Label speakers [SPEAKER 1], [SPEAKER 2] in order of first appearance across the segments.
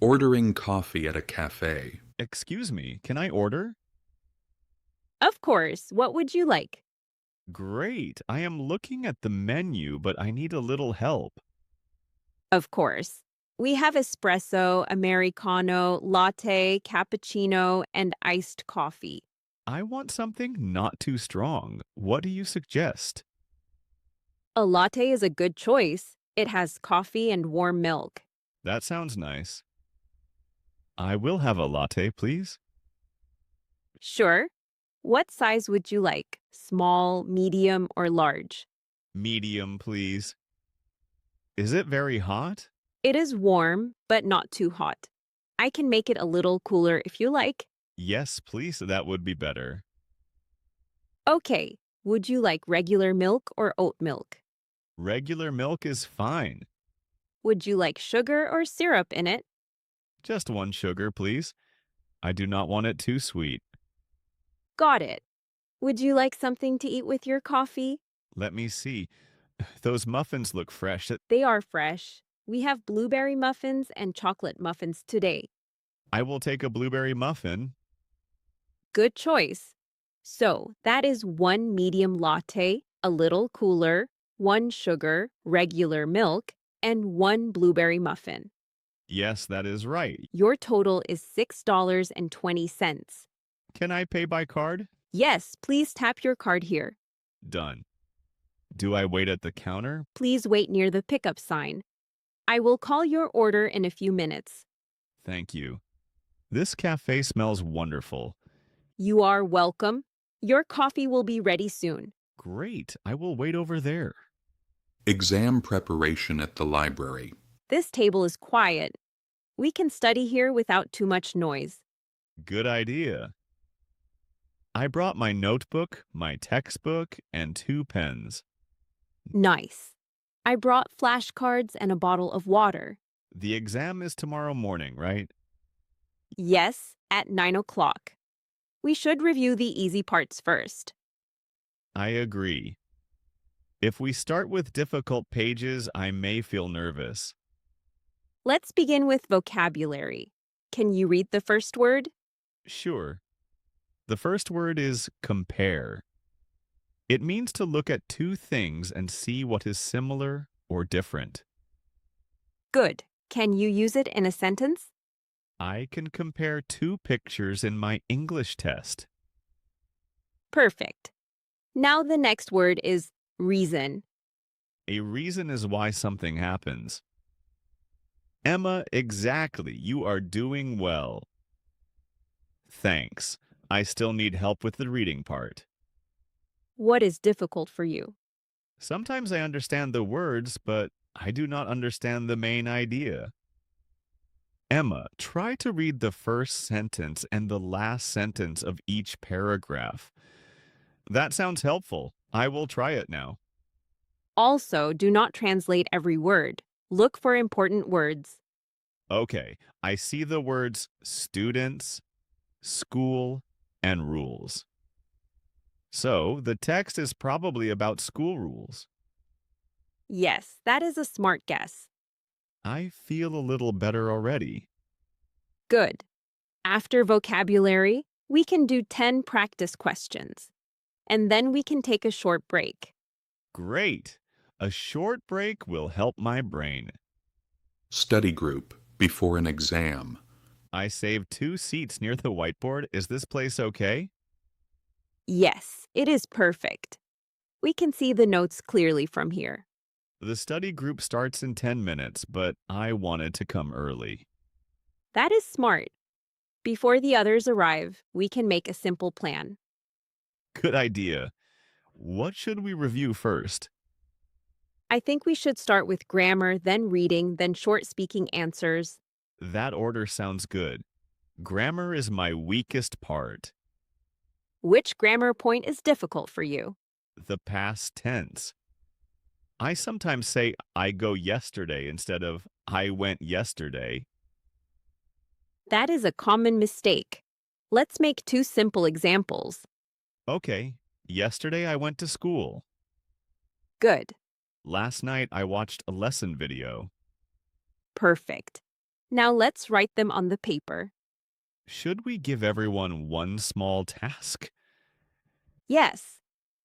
[SPEAKER 1] Ordering coffee at a cafe.
[SPEAKER 2] Excuse me, can I order?
[SPEAKER 3] Of course. What would you like?
[SPEAKER 2] Great. I am looking at the menu, but I need a little help.
[SPEAKER 3] Of course. We have espresso, Americano, latte, cappuccino, and iced coffee.
[SPEAKER 2] I want something not too strong. What do you suggest?
[SPEAKER 3] A latte is a good choice. It has coffee and warm milk.
[SPEAKER 2] That sounds nice. I will have a latte, please.
[SPEAKER 3] Sure. What size would you like? Small, medium, or large?
[SPEAKER 2] Medium, please. Is it very hot?
[SPEAKER 3] It is warm, but not too hot. I can make it a little cooler if you like.
[SPEAKER 2] Yes, please. That would be better.
[SPEAKER 3] Okay. Would you like regular milk or oat milk?
[SPEAKER 2] Regular milk is fine.
[SPEAKER 3] Would you like sugar or syrup in it?
[SPEAKER 2] Just one sugar, please. I do not want it too sweet.
[SPEAKER 3] Got it. Would you like something to eat with your coffee?
[SPEAKER 2] Let me see. Those muffins look fresh.
[SPEAKER 3] They are fresh. We have blueberry muffins and chocolate muffins today.
[SPEAKER 2] I will take a blueberry muffin.
[SPEAKER 3] Good choice. So, that is one medium latte, a little cooler, one sugar, regular milk, and one blueberry muffin.
[SPEAKER 2] Yes, that is right.
[SPEAKER 3] Your total is $6.20.
[SPEAKER 2] Can I pay by card?
[SPEAKER 3] Yes, please tap your card here.
[SPEAKER 2] Done. Do I wait at the counter?
[SPEAKER 3] Please wait near the pickup sign. I will call your order in a few minutes.
[SPEAKER 2] Thank you. This cafe smells wonderful.
[SPEAKER 3] You are welcome. Your coffee will be ready soon.
[SPEAKER 2] Great. I will wait over there.
[SPEAKER 1] Exam preparation at the library.
[SPEAKER 3] This table is quiet. We can study here without too much noise.
[SPEAKER 2] Good idea. I brought my notebook, my textbook, and 2 pens.
[SPEAKER 3] Nice. I brought flashcards and a bottle of water.
[SPEAKER 2] The exam is tomorrow morning, right?
[SPEAKER 3] Yes, at 9 o'clock. We should review the easy parts first.
[SPEAKER 2] I agree. If we start with difficult pages, I may feel nervous.
[SPEAKER 3] Let's begin with vocabulary. Can you read the first word?
[SPEAKER 2] Sure. The first word is compare. It means to look at two things and see what is similar or different.
[SPEAKER 3] Good. Can you use it in a sentence?
[SPEAKER 2] I can compare 2 pictures in my English test.
[SPEAKER 3] Perfect. Now the next word is reason.
[SPEAKER 2] A reason is why something happens. Emma, exactly. You are doing well. Thanks. I still need help with the reading part.
[SPEAKER 3] What is difficult for you?
[SPEAKER 2] Sometimes I understand the words, but I do not understand the main idea. Emma, try to read the first sentence and the last sentence of each paragraph. That sounds helpful. I will try it now.
[SPEAKER 3] Also, do not translate every word. Look for important words.
[SPEAKER 2] Okay, I see the words students, school, and rules. So, the text is probably about school rules.
[SPEAKER 3] Yes, that is a smart guess.
[SPEAKER 2] I feel a little better already.
[SPEAKER 3] Good. After vocabulary, we can do 10 practice questions. And then we can take a short break.
[SPEAKER 2] Great! A short break will help my brain.
[SPEAKER 1] Study group before an exam.
[SPEAKER 2] I saved 2 seats near the whiteboard. Is this place okay?
[SPEAKER 3] Yes, it is perfect. We can see the notes clearly from here.
[SPEAKER 2] The study group starts in 10 minutes, but I wanted to come early.
[SPEAKER 3] That is smart. Before the others arrive, we can make a simple plan.
[SPEAKER 2] Good idea. What should we review first?
[SPEAKER 3] I think we should start with grammar, then reading, then short speaking answers.
[SPEAKER 2] That order sounds good. Grammar is my weakest part.
[SPEAKER 3] Which grammar point is difficult for you?
[SPEAKER 2] The past tense. I sometimes say I go yesterday instead of I went yesterday.
[SPEAKER 3] That is a common mistake. Let's make 2 simple examples.
[SPEAKER 2] Okay, yesterday I went to school.
[SPEAKER 3] Good.
[SPEAKER 2] Last night I watched a lesson video.
[SPEAKER 3] Perfect. Now let's write them on the paper.
[SPEAKER 2] Should we give everyone one small task?
[SPEAKER 3] Yes.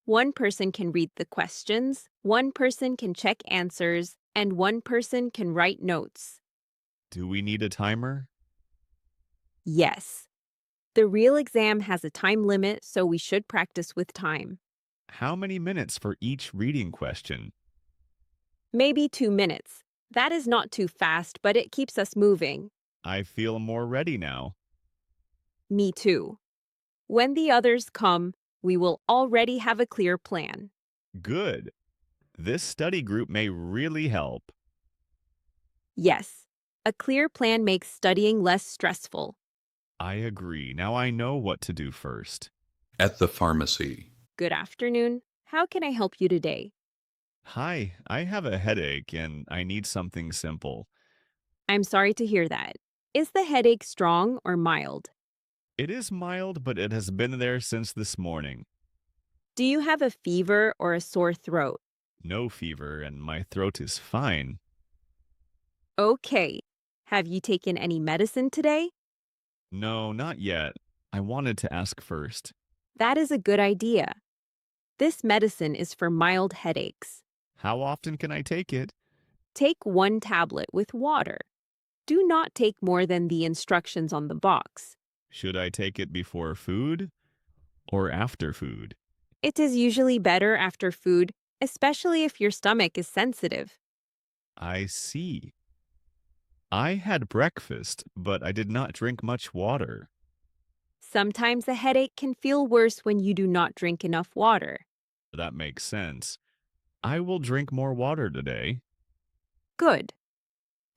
[SPEAKER 3] One person can read the questions, one person can check answers, and one person can write notes.
[SPEAKER 2] Do we need a timer?
[SPEAKER 3] Yes. The real exam has a time limit, so we should practice with time.
[SPEAKER 2] How many minutes for each reading question?
[SPEAKER 3] Maybe 2 minutes. That is not too fast, but it keeps us moving.
[SPEAKER 2] I feel more ready now.
[SPEAKER 3] Me too. When the others come, we will already have a clear plan.
[SPEAKER 2] Good. This study group may really help.
[SPEAKER 3] Yes, a clear plan makes studying less stressful.
[SPEAKER 2] I agree. Now I know what to do first.
[SPEAKER 1] At the pharmacy.
[SPEAKER 3] Good afternoon. How can I help you today?
[SPEAKER 2] Hi, I have a headache and I need something simple.
[SPEAKER 3] I'm sorry to hear that. Is the headache strong or mild?
[SPEAKER 2] It is mild, but it has been there since this morning.
[SPEAKER 3] Do you have a fever or a sore throat?
[SPEAKER 2] No fever and my throat is fine.
[SPEAKER 3] Okay. Have you taken any medicine today?
[SPEAKER 2] No, not yet. I wanted to ask first.
[SPEAKER 3] That is a good idea. This medicine is for mild headaches.
[SPEAKER 2] How often can I take it?
[SPEAKER 3] Take one tablet with water. Do not take more than the instructions on the box.
[SPEAKER 2] Should I take it before food or after food?
[SPEAKER 3] It is usually better after food, especially if your stomach is sensitive.
[SPEAKER 2] I see. I had breakfast, but I did not drink much water.
[SPEAKER 3] Sometimes a headache can feel worse when you do not drink enough water.
[SPEAKER 2] That makes sense. I will drink more water today.
[SPEAKER 3] Good.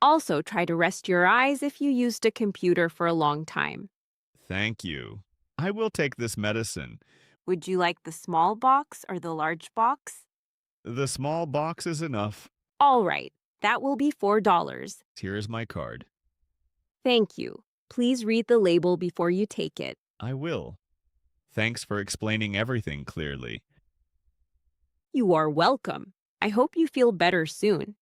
[SPEAKER 3] Also, try to rest your eyes if you used a computer for a long time.
[SPEAKER 2] Thank you. I will take this medicine.
[SPEAKER 3] Would you like the small box or the large box?
[SPEAKER 2] The small box is enough.
[SPEAKER 3] All right, that will be $4.
[SPEAKER 2] Here is my card.
[SPEAKER 3] Thank you. Please read the label before you take it.
[SPEAKER 2] I will. Thanks for explaining everything clearly.
[SPEAKER 3] You are welcome. I hope you feel better soon.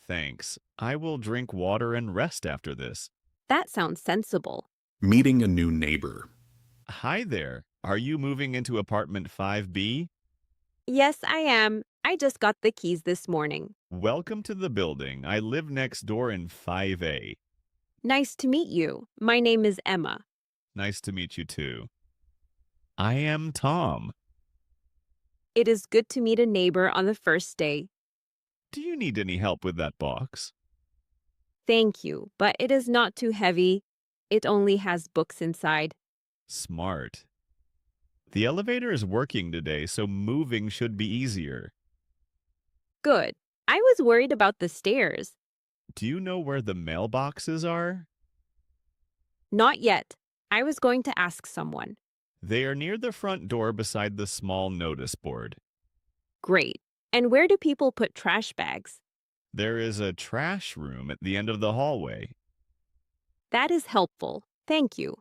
[SPEAKER 2] Thanks. I will drink water and rest after this.
[SPEAKER 3] That sounds sensible.
[SPEAKER 1] Meeting a new neighbor.
[SPEAKER 2] Hi there. Are you moving into apartment 5B?
[SPEAKER 3] Yes, I am. I just got the keys this morning.
[SPEAKER 2] Welcome to the building. I live next door in 5A.
[SPEAKER 3] Nice to meet you. My name is Emma.
[SPEAKER 2] Nice to meet you too. I am Tom.
[SPEAKER 3] It is good to meet a neighbor on the first day.
[SPEAKER 2] Do you need any help with that box?
[SPEAKER 3] Thank you, but it is not too heavy. It only has books inside.
[SPEAKER 2] Smart. The elevator is working today, so moving should be easier.
[SPEAKER 3] Good. I was worried about the stairs.
[SPEAKER 2] Do you know where the mailboxes are?
[SPEAKER 3] Not yet. I was going to ask someone.
[SPEAKER 2] They are near the front door beside the small notice board.
[SPEAKER 3] Great. And where do people put trash bags?
[SPEAKER 2] There is a trash room at the end of the hallway.
[SPEAKER 3] That is helpful. Thank you.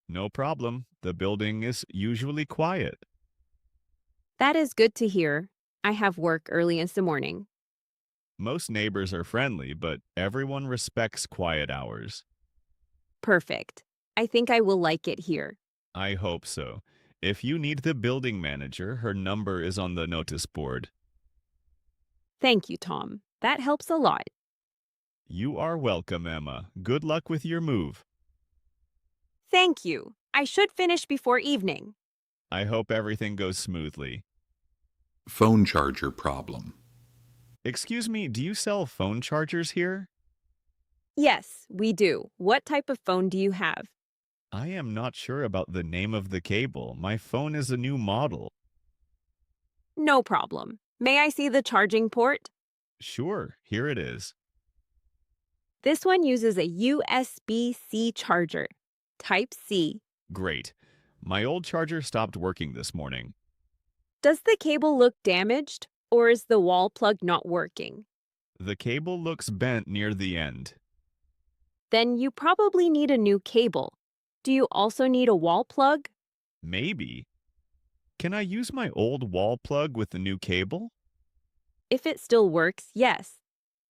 [SPEAKER 2] No problem. The building is usually quiet.
[SPEAKER 3] That is good to hear. I have work early in the morning.
[SPEAKER 2] Most neighbors are friendly, but everyone respects quiet hours.
[SPEAKER 3] Perfect. I think I will like it here.
[SPEAKER 2] I hope so. If you need the building manager, her number is on the notice board.
[SPEAKER 3] Thank you, Tom. That helps a lot.
[SPEAKER 2] You are welcome, Emma. Good luck with your move.
[SPEAKER 3] Thank you. I should finish before evening.
[SPEAKER 2] I hope everything goes smoothly.
[SPEAKER 1] Phone charger problem.
[SPEAKER 2] Excuse me, do you sell phone chargers here?
[SPEAKER 3] Yes, we do. What type of phone do you have?
[SPEAKER 2] I am not sure about the name of the cable. My phone is a new model.
[SPEAKER 3] No problem. May I see the charging port?
[SPEAKER 2] Sure, here it is.
[SPEAKER 3] This one uses a USB-C charger. Type C.
[SPEAKER 2] Great. My old charger stopped working this morning.
[SPEAKER 3] Does the cable look damaged, or is the wall plug not working?
[SPEAKER 2] The cable looks bent near the end.
[SPEAKER 3] Then you probably need a new cable. Do you also need a wall plug?
[SPEAKER 2] Maybe. Can I use my old wall plug with the new cable?
[SPEAKER 3] If it still works, yes.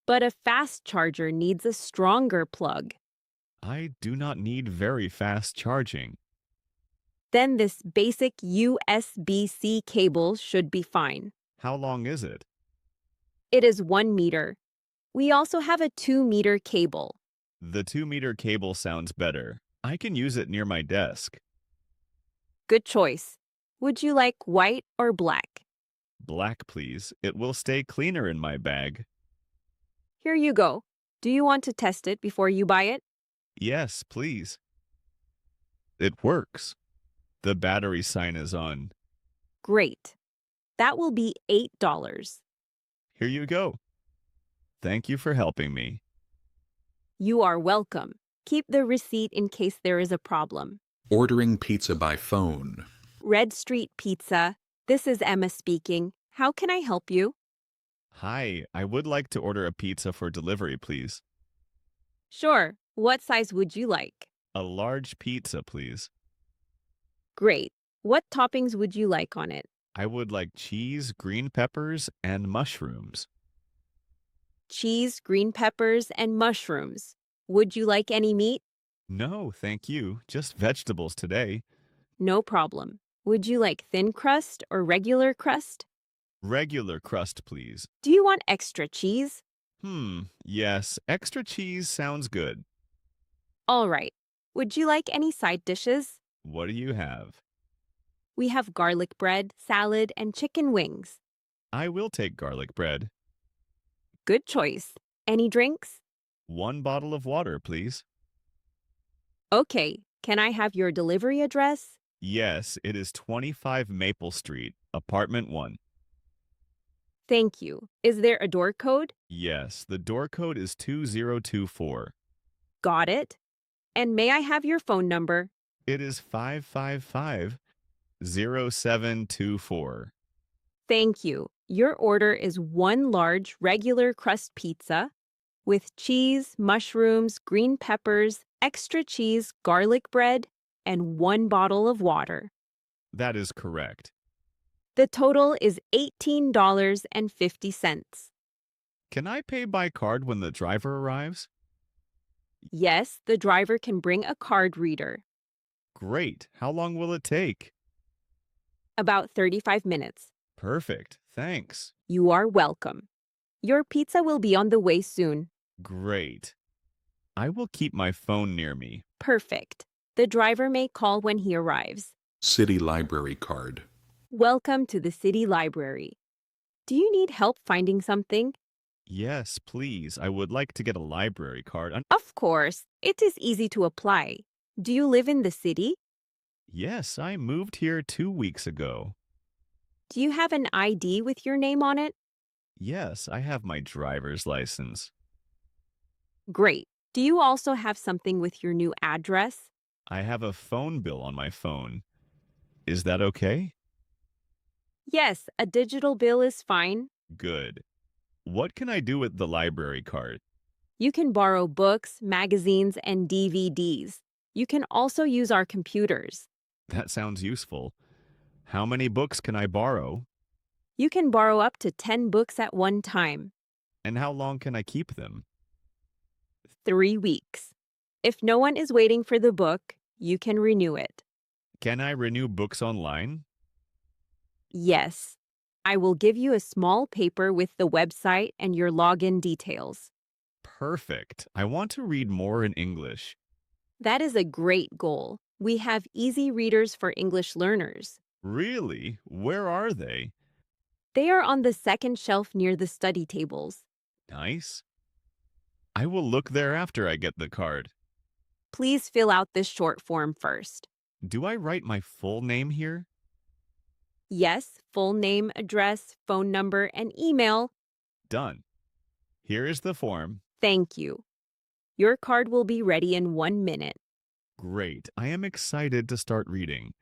[SPEAKER 3] But a fast charger needs a stronger plug.
[SPEAKER 2] I do not need very fast charging.
[SPEAKER 3] Then this basic USB-C cable should be fine.
[SPEAKER 2] How long is it?
[SPEAKER 3] It is 1 meter. We also have a 2 meter cable.
[SPEAKER 2] The 2-meter cable sounds better. I can use it near my desk.
[SPEAKER 3] Good choice. Would you like white or black?
[SPEAKER 2] Black, please. It will stay cleaner in my bag.
[SPEAKER 3] Here you go. Do you want to test it before you buy it?
[SPEAKER 2] Yes, please. It works. The battery sign is on.
[SPEAKER 3] Great. That will be $8.
[SPEAKER 2] Here you go. Thank you for helping me.
[SPEAKER 3] You are welcome. Keep the receipt in case there is a problem.
[SPEAKER 1] Ordering pizza by phone.
[SPEAKER 3] Red Street Pizza. This is Emma speaking. How can I help you?
[SPEAKER 2] Hi, I would like to order a pizza for delivery, please.
[SPEAKER 3] Sure. What size would you like?
[SPEAKER 2] A large pizza, please.
[SPEAKER 3] Great. What toppings would you like on it?
[SPEAKER 2] I would like cheese, green peppers, and mushrooms.
[SPEAKER 3] Cheese, green peppers, and mushrooms. Would you like any meat?
[SPEAKER 2] No, thank you. Just vegetables today.
[SPEAKER 3] No problem. Would you like thin crust or regular crust?
[SPEAKER 2] Regular crust, please.
[SPEAKER 3] Do you want extra cheese?
[SPEAKER 2] Yes, extra cheese sounds good.
[SPEAKER 3] All right. Would you like any side dishes?
[SPEAKER 2] What do you have?
[SPEAKER 3] We have garlic bread, salad, and chicken wings.
[SPEAKER 2] I will take garlic bread.
[SPEAKER 3] Good choice. Any drinks?
[SPEAKER 2] 1 bottle of water, please.
[SPEAKER 3] Okay. Can I have your delivery address?
[SPEAKER 2] Yes, it is 25 Maple Street, apartment 1.
[SPEAKER 3] Thank you. Is there a door code?
[SPEAKER 2] Yes, the door code is 2024.
[SPEAKER 3] Got it. And may I have your phone number?
[SPEAKER 2] It is 555-0724.
[SPEAKER 3] Thank you. Your order is 1 large regular crust pizza with cheese, mushrooms, green peppers, extra cheese, garlic bread, and 1 bottle of water.
[SPEAKER 2] That is correct.
[SPEAKER 3] The total is $18.50.
[SPEAKER 2] Can I pay by card when the driver arrives?
[SPEAKER 3] Yes, the driver can bring a card reader.
[SPEAKER 2] Great. How long will it take?
[SPEAKER 3] About 35 minutes.
[SPEAKER 2] Perfect. Thanks.
[SPEAKER 3] You are welcome. Your pizza will be on the way soon.
[SPEAKER 2] Great. I will keep my phone near me.
[SPEAKER 3] Perfect. The driver may call when he arrives.
[SPEAKER 1] City library card.
[SPEAKER 3] Welcome to the city library. Do you need help finding something?
[SPEAKER 2] Yes, please. I would like to get a library card.
[SPEAKER 3] Of course. It is easy to apply. Do you live in the city?
[SPEAKER 2] Yes, I moved here 2 weeks ago.
[SPEAKER 3] Do you have an ID with your name on it?
[SPEAKER 2] Yes, I have my driver's license.
[SPEAKER 3] Great. Do you also have something with your new address?
[SPEAKER 2] I have a phone bill on my phone. Is that okay?
[SPEAKER 3] Yes, a digital bill is fine.
[SPEAKER 2] Good. What can I do with the library card?
[SPEAKER 3] You can borrow books, magazines, and DVDs. You can also use our computers.
[SPEAKER 2] That sounds useful. How many books can I borrow?
[SPEAKER 3] You can borrow up to 10 books at one time.
[SPEAKER 2] And how long can I keep them?
[SPEAKER 3] 3 weeks. If no one is waiting for the book, you can renew it.
[SPEAKER 2] Can I renew books online?
[SPEAKER 3] Yes. I will give you a small paper with the website and your login details.
[SPEAKER 2] Perfect. I want to read more in English.
[SPEAKER 3] That is a great goal. We have easy readers for English learners.
[SPEAKER 2] Really? Where are they?
[SPEAKER 3] They are on the second shelf near the study tables.
[SPEAKER 2] Nice. I will look there after I get the card.
[SPEAKER 3] Please fill out this short form first.
[SPEAKER 2] Do I write my full name here?
[SPEAKER 3] Yes, full name, address, phone number, and email.
[SPEAKER 2] Done. Here is the form.
[SPEAKER 3] Thank you. Your card will be ready in 1 minute.
[SPEAKER 2] Great. I am excited to start reading.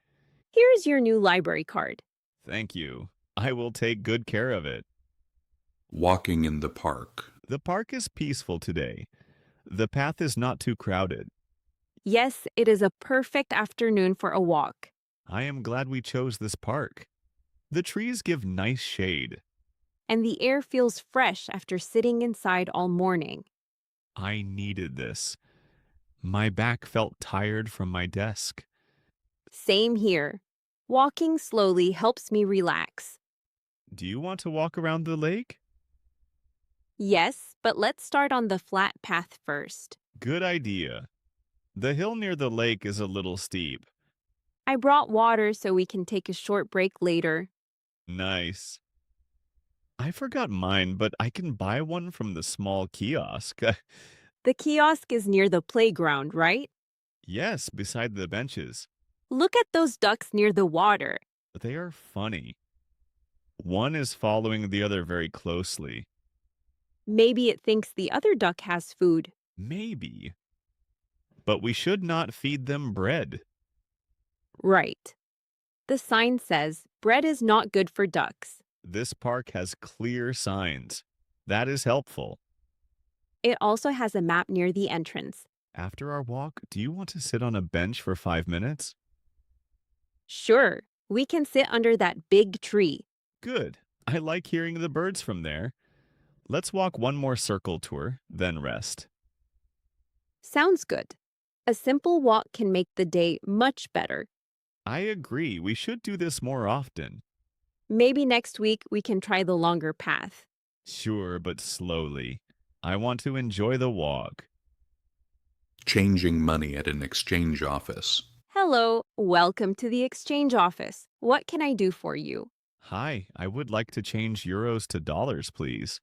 [SPEAKER 3] Here's your new library card.
[SPEAKER 2] Thank you. I will take good care of it.
[SPEAKER 1] Walking in the park.
[SPEAKER 2] The park is peaceful today. The path is not too crowded.
[SPEAKER 3] Yes, it is a perfect afternoon for a walk.
[SPEAKER 2] I am glad we chose this park. The trees give nice shade.
[SPEAKER 3] And the air feels fresh after sitting inside all morning.
[SPEAKER 2] I needed this. My back felt tired from my desk.
[SPEAKER 3] Same here. Walking slowly helps me relax.
[SPEAKER 2] Do you want to walk around the lake?
[SPEAKER 3] Yes, but let's start on the flat path first.
[SPEAKER 2] Good idea. The hill near the lake is a little steep.
[SPEAKER 3] I brought water so we can take a short break later.
[SPEAKER 2] Nice. I forgot mine, but I can buy one from the small kiosk.
[SPEAKER 3] The kiosk is near the playground, right?
[SPEAKER 2] Yes, beside the benches.
[SPEAKER 3] Look at those ducks near the water.
[SPEAKER 2] They are funny. One is following the other very closely.
[SPEAKER 3] Maybe it thinks the other duck has food.
[SPEAKER 2] Maybe. But we should not feed them bread.
[SPEAKER 3] Right. The sign says bread is not good for ducks.
[SPEAKER 2] This park has clear signs. That is helpful.
[SPEAKER 3] It also has a map near the entrance.
[SPEAKER 2] After our walk, do you want to sit on a bench for 5 minutes?
[SPEAKER 3] Sure, we can sit under that big tree.
[SPEAKER 2] Good. I like hearing the birds from there. Let's walk one more circle tour, then rest.
[SPEAKER 3] Sounds good. A simple walk can make the day much better.
[SPEAKER 2] I agree. We should do this more often.
[SPEAKER 3] Maybe next week we can try the longer path.
[SPEAKER 2] Sure, but slowly. I want to enjoy the walk.
[SPEAKER 1] Changing money at an exchange office.
[SPEAKER 3] Hello, welcome to the exchange office. What can I do for you?
[SPEAKER 2] Hi, I would like to change euros to dollars, please.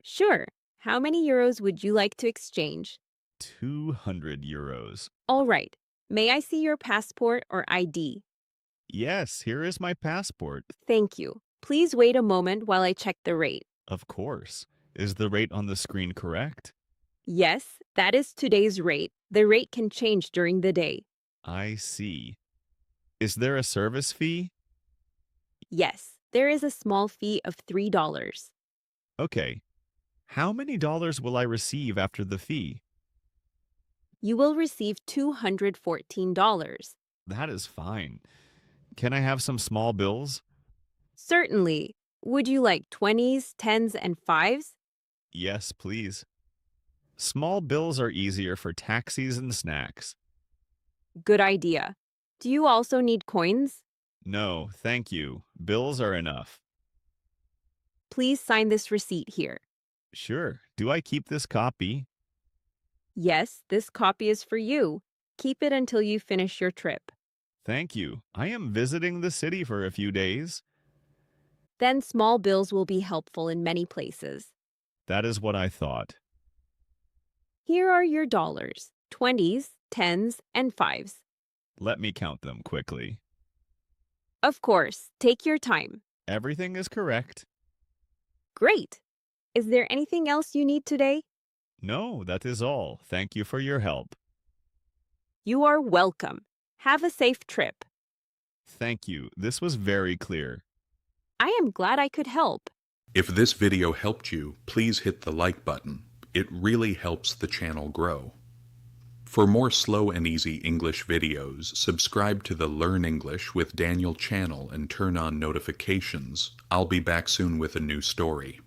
[SPEAKER 3] Sure. How many euros would you like to exchange?
[SPEAKER 2] 200 euros.
[SPEAKER 3] All right. May I see your passport or ID?
[SPEAKER 2] Yes, here is my passport.
[SPEAKER 3] Thank you. Please wait a moment while I check the rate.
[SPEAKER 2] Of course. Is the rate on the screen correct?
[SPEAKER 3] Yes, that is today's rate. The rate can change during the day.
[SPEAKER 2] I see. Is there a service fee?
[SPEAKER 3] Yes, there is a small fee of $3.
[SPEAKER 2] Okay. How many dollars will I receive after the fee?
[SPEAKER 3] You will receive $214.
[SPEAKER 2] That is fine. Can I have some small bills?
[SPEAKER 3] Certainly. Would you like 20s, 10s, and 5s?
[SPEAKER 2] Yes, please. Small bills are easier for taxis and snacks.
[SPEAKER 3] Good idea. Do you also need coins?
[SPEAKER 2] No, thank you. Bills are enough.
[SPEAKER 3] Please sign this receipt here.
[SPEAKER 2] Sure. Do I keep this copy?
[SPEAKER 3] Yes, this copy is for you. Keep it until you finish your trip.
[SPEAKER 2] Thank you. I am visiting the city for a few days.
[SPEAKER 3] Then small bills will be helpful in many places.
[SPEAKER 2] That is what I thought.
[SPEAKER 3] Here are your dollars, 20s, 10s, and 5s.
[SPEAKER 2] Let me count them quickly.
[SPEAKER 3] Of course, take your time.
[SPEAKER 2] Everything is correct.
[SPEAKER 3] Great. Is there anything else you need today?
[SPEAKER 2] No, that is all. Thank you for your help.
[SPEAKER 3] You are welcome. Have a safe trip.
[SPEAKER 2] Thank you. This was very clear.
[SPEAKER 3] I am glad I could help.
[SPEAKER 1] If this video helped you, please hit the like button. It really helps the channel grow. For more slow and easy English videos, subscribe to the Learn English with Daniel channel and turn on notifications. I'll be back soon with a new story.